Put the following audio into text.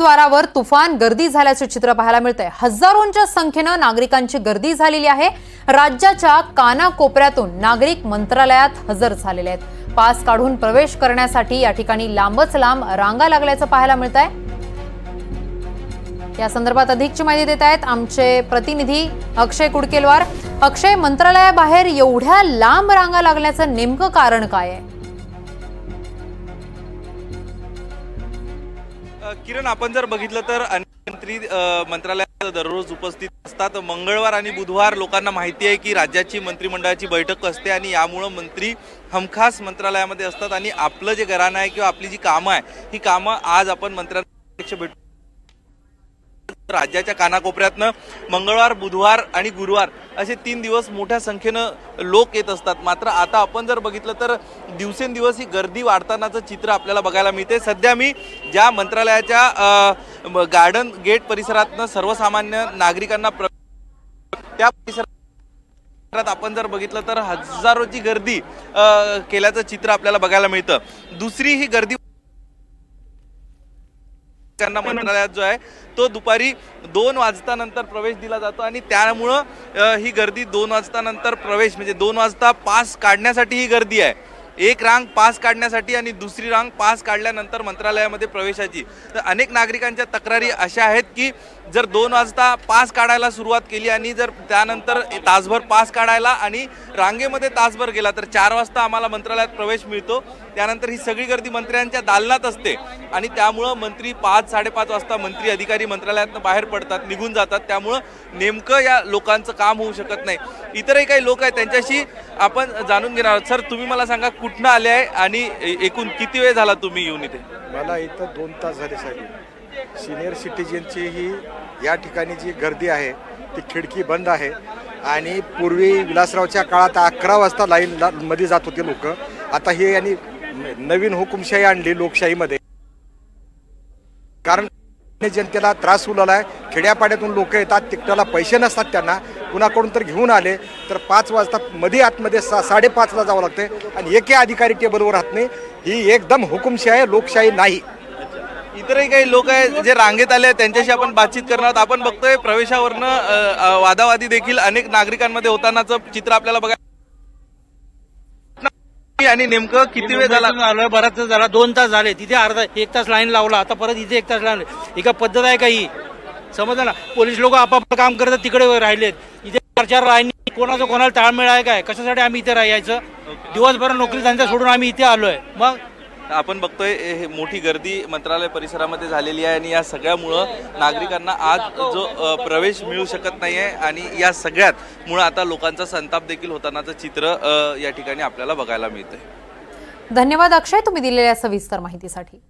द्वारावर तुफान गर्दी झाल्याचे चित्र पाहायला मिळते। हजारोंच्या संख्येने नागरिकांची गर्दी झालेली आहे। राज्याच्या कानाकोपऱ्यातून नागरिक मंत्रालयात हजर झालेले आहेत। पास काढून प्रवेश करण्यासाठी या ठिकाणी लांबच लांब रांगा लागल्याचं पाहायला मिळतंय। या संदर्भात अधिकची माहिती देत आहेत आमचे प्रतिनिधी अक्षय कुडकेलवार। अक्षय, मंत्रालयाबाहेर एवढ्या लांब रांगा लागण्याचं नेमकं कारण काय आहे? किरण, आपण जर बघितलं तर अनेक मंत्री मंत्रालयात दररोज उपस्थित असतात। मंगळवार आणि बुधवार लोकांना माहिती आहे की राज्याची मंत्रिमंडळाची बैठक असते आणि यामुळे मंत्री हमखास मंत्रालयामध्ये असतात आणि आपलं जे घराणं आहे किंवा आपली जी कामं आहे ही कामं आज आपण मंत्र्यांना भेटू। राज्याच्या कानाकोपऱ्यातनं मंगळवार, बुधवार आणि गुरुवार असे 3 दिवस मोठ्या संख्येनं लोक येत असतात। मात्र आता आपण जर बघितलं तर दिवसेंदिवस ही गर्दी वाढतानाचं चित्र आपल्याला बघायला मिळते। सध्या मी ज्या मंत्रालयाच्या गार्डन गेट परिसरातनं सर्वसामान्य नागरिकांना त्या परिसरात आपण जर बघितलं तर हजारोची गर्दी केल्याचं चित्र आपल्याला बघायला मिळतं। दुसरी ही गर्दी मंत्रालयात जो आहे तो दुपारी 2 वाजतानंतर प्रवेश दिला जातो आणि त्यामुळं ही गर्दी 2 वाजतानंतर प्रवेश म्हणजे 2 वाजता पास काढण्यासाठी ही गर्दी आहे। एक रांग पास काढण्यासाठी आणि दुसरी रांग पास काढल्यानंतर मंत्रालयामध्ये प्रवेशाची। तर अनेक नागरिकांच्या तक्रारी अशा आहेत की जर 2 वाजता पास काढायला सुरुवात केली आणि जर त्यानंतर तासभर पास काढायला आणि रांगेमध्ये तासभर गेला तर 4 वाजता आम्हाला मंत्रालयात प्रवेश मिळतो। त्यानंतर ही सगळी गर्दी मंत्र्यांच्या दालनात असते आणि त्यामुळं मंत्री 5-5:30 वाजता मंत्री अधिकारी मंत्रालयातून बाहेर पडतात, निघून जातात। त्यामुळं नेमकं या लोकांचं काम होऊ शकत नाही। इतरही काही लोक आहेत त्यांच्याशी आपण जाणून घेणार आहोत। सर, तुम्ही मला सांगा कुठनं आले आहे आणि एकूण किती वेळ झाला तुम्ही येऊन इथे? मला इथं 2 तास झाले साहेब। सिनियर सिटीजनची ही या ठिकाणी जी गर्दी आहे ती खिडकी बंद आहे आणि पूर्वी विलासरावच्या काळात 11 वाजता लाईन मध्ये जात होते लोक। आता हे यांनी नवीन हुकुमशाही आणली लोकशाहीमध्ये, कारण जनतेला त्रास उरला आहे। खेड्यापाड्यातून लोक येतात, तिकटाला पैसे नसतात त्यांना, कुणाकडून तर घेऊन आले तर 5 वाजता मध्ये आतमध्ये 5:30ला जावं लागते आणि एकही अधिकारी टेबलवर राहत नाही। ही एकदम हुकुमशाही आहे, लोकशाही नाही। इतरही काही लोक आहेत जे रांगेत आले त्यांच्याशी आपण बातचीत करणार आहोत। आपण बघतोय प्रवेशावरनं वादावादी देखील अनेक नागरिकांमध्ये होतानाचं चित्र आपल्याला बघायला आणि नेमकं किती वेळ झाला? आलोय, बराच झाला, 2 तास झाले। तिथे अर्धा 1 तास लाईन लावला, आता परत इथे 1 तास लावले। एका पद्धत आहे काही समजलं ना? पोलीस लोक आपापलं काम करतात, तिकडे राहिलेत। इथे 4 लाईनी कोणाचं कोणाला ताळमेळ आहे काय? कशासाठी आम्ही इथे राहायचं? दिवसभर नोकरी धंदा सोडून आम्ही इथे आलोय। मग आपण बघतोय मोठी गर्दी मंत्रालय परिसरामध्ये झालेली आहे आणि या सगळ्यामुळं नागरिकांना आज जो प्रवेश मिळू शकत नाहीये आणि या सगळ्यात मुळे आता लोकांचा संताप देखील होतानाचं चित्र या ठिकाणी आपल्याला बघायला मिळतंय। धन्यवाद अक्षय, तुम्ही दिलेल्या सविस्तर माहितीसाठी।